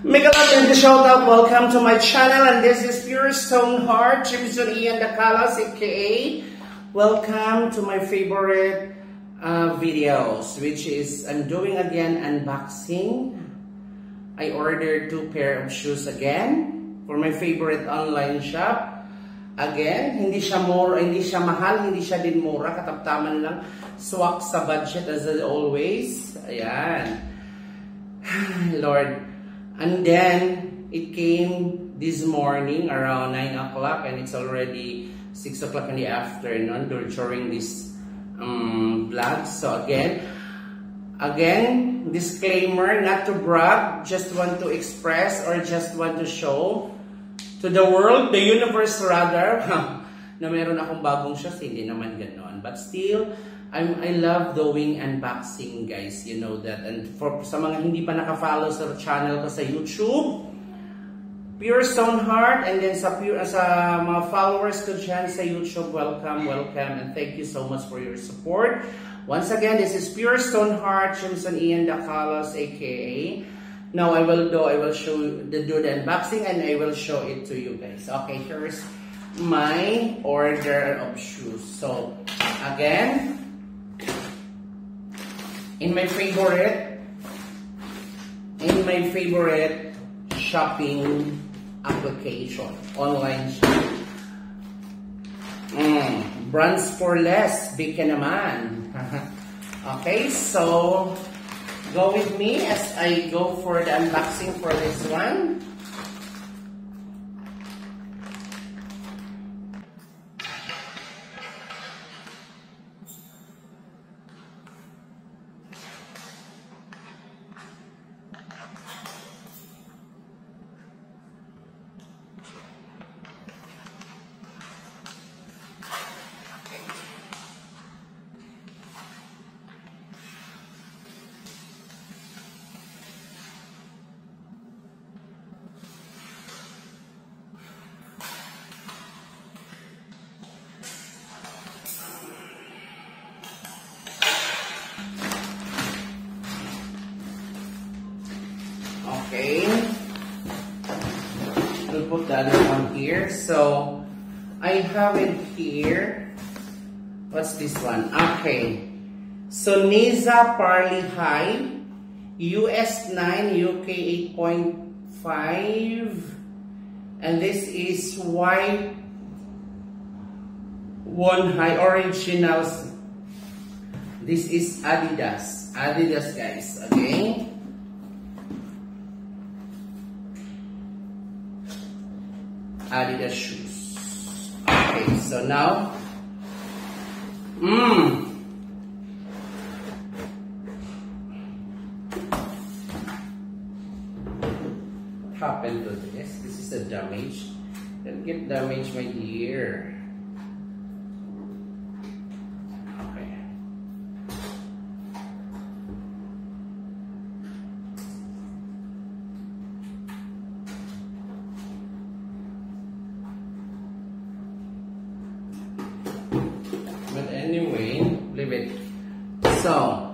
Mega love and the shout out. Welcome to my channel, and this is Pure Stone Heart, Jimson Ian Dakalas, aka welcome to my favorite videos, which is I'm doing again unboxing. I ordered 2 pair of shoes again for my favorite online shop. Again, hindi siya mahal, hindi siya din mura, kataptaman lang, swak sa budget as always. Ayan. Lord. And then, it came this morning around 9 o'clock, and it's already 6 o'clock in the afternoon during this vlog. So again, disclaimer, not to brag, just want to express or just want to show to the world, the universe rather, na meron akong bagong shoes, hindi naman ganon. But still, I love doing unboxing, guys. You know that. And sa mga hindi pa naka-follow sa channel ko sa YouTube, Pure Stone Heart, and then sa mga followers ko dyan sa YouTube, welcome, and thank you so much for your support. Once again, this is Pure Stone Heart, Jimson Ian Dakalas, aka. Now I will show do the unboxing, and I will show it to you guys. Okay, here's my order of shoes. So again, in my favorite shopping application, online shopping. Brands for less, bika naman. Okay, so go with me as I go for the unboxing for this one. Okay, we'll put the other one here. So I have it here. What's this one? Okay, so Niza Parley High, US 9, UK 8.5, and this is white one high originals. This is Adidas, guys. Okay. Adidas shoes. Okay, so now, what happened to this? This is a damage. Don't get damaged, my dear. Okay. But anyway, leave it. So,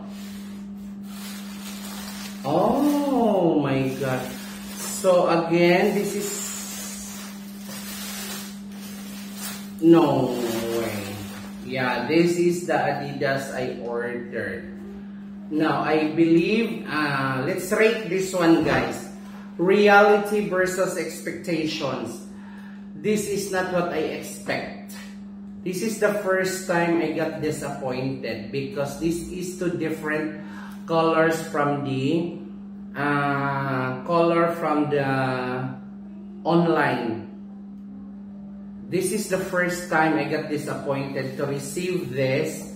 oh my god. So again, this is no way. Yeah, this is the Adidas I ordered. Now, I believe, let's rate this one, guys. Reality versus expectations. This is not what I expect. This is the first time I got disappointed because this is 2 different colors from the online. This is the first time I got disappointed to receive this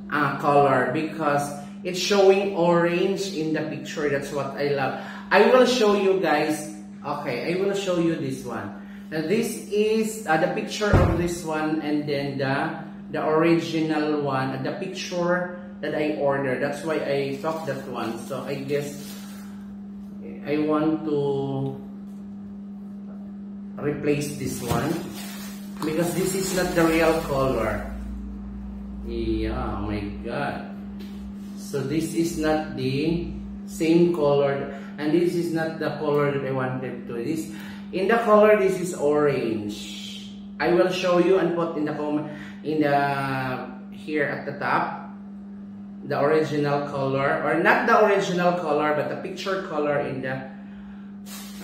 color because it's showing orange in the picture. That's what I love. I will show you guys. Okay, I will show you this one. Now this is the picture of this one, and then the original one, the picture that I ordered. That's why I took that one. So I guess I want to replace this one because this is not the real color. Yeah, oh my god. So this is not the same color. And this is not the color that I wanted to. In the color, this is orange. I will show you and put in the comment here at the top the original color, or not the original color, but the picture color in the.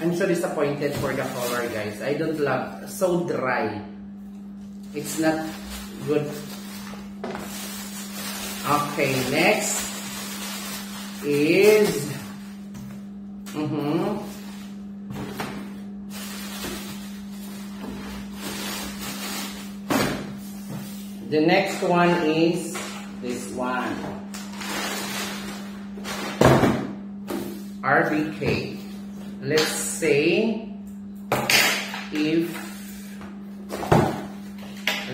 I'm so disappointed for the color, guys. I don't love, so dry. It's not good. Okay, next is the next one is this one, RBK. Let's say if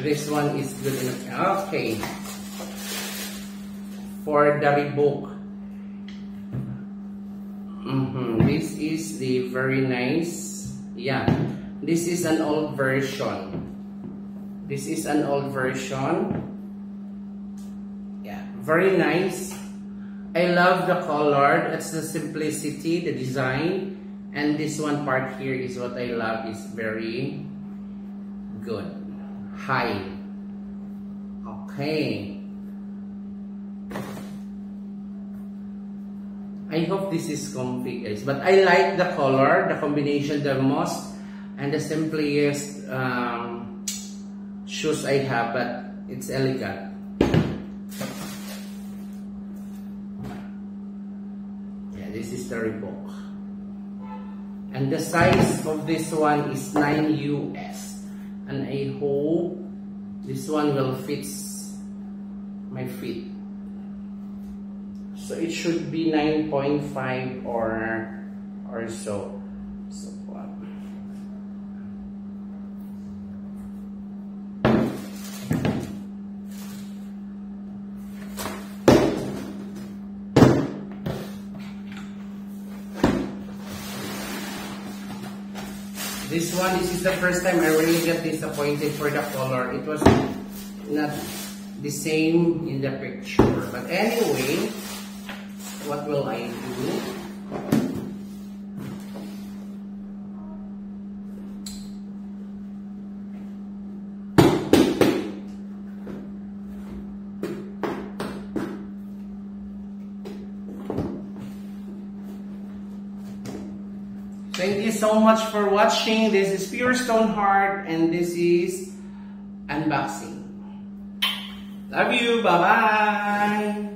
this one is good enough. Okay, for the Reebok. This is the very nice. Yeah, this is an old version. This is an old version. Yeah, very nice. I love the color. It's the simplicity, the design, and this one part here is what I love. Is very good. High. Okay. I hope this is comfy, guys. But I like the color, the combination, the most, and the simplest shoes I have, but it's elegant. Yeah, this is the Reebok. And the size of this one is 9 US. And I hope this one will fit my feet. So it should be 9.5 or so. So what? This one, this is the first time I really got disappointed for the color. It was not the same in the picture. But anyway, what will I do? Thank you so much for watching. This is Pure Stone Heart, and this is unboxing. Love you. Bye-bye.